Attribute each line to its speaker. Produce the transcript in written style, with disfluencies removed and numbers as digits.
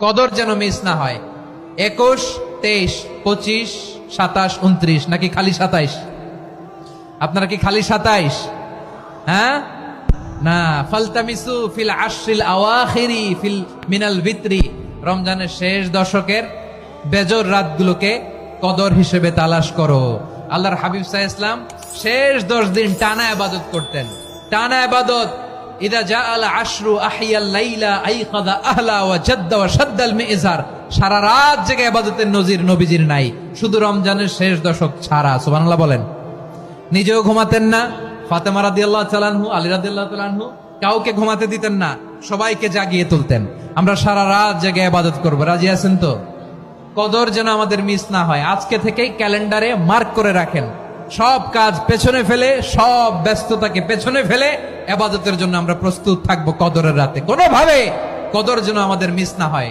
Speaker 1: কদর যেন মিস না হয়। 21, 23, 25, 27, 29 নাকি খালি 27? আপনারা কি খালি 27? হ্যাঁ না, ফালতামিসু ফিল আশরিল আওয়াখিরি ফিল মিনাল ভিতরি, রমজানের শেষ দশকের বেজর রাতগুলোকে কদর হিসেবে তালাশ করো। আল্লাহর হাবিব সাল্লাল্লাহু আলাইহি ওয়াসাল্লাম শেষ 10 দিন টানা ইবাদত করতেন, টানা ইবাদত। ইদা জাআল আশরু আহিয়াল লাইলা আইকাযা আহলা ওয়া জাদ্দা ওয়া শাদ্দাল মিজার, সারা রাত জেগে ইবাদতের নজির নবীজির নাই, শুধু রমজানের শেষ দশক ছাড়া। সুবহানাল্লাহ বলেন। নিজেও ঘুমাতেন না, ফাতেমা রাদিয়াল্লাহু তাআলা আনহু, আলী রাদিয়াল্লাহু তাআলা আনহু কাউকে ঘুমাতে দিতেন না, সবাইকে জাগিয়ে তুলতেন। আমরা সারা রাত জেগে ইবাদত করব, রাজি আছেন তো? কদর যেন আমাদের মিস না হয়। আজকে থেকেই ক্যালেন্ডারে মার্ক করে রাখেন, সব কাজ পেছনে ফেলে, সব ব্যস্ততাকে পেছনে ফেলে ইবাদতের জন্য আমরা প্রস্তুত থাকবো কদরের রাতে। কোনোভাবে কদর যেন আমাদের মিস না হয়।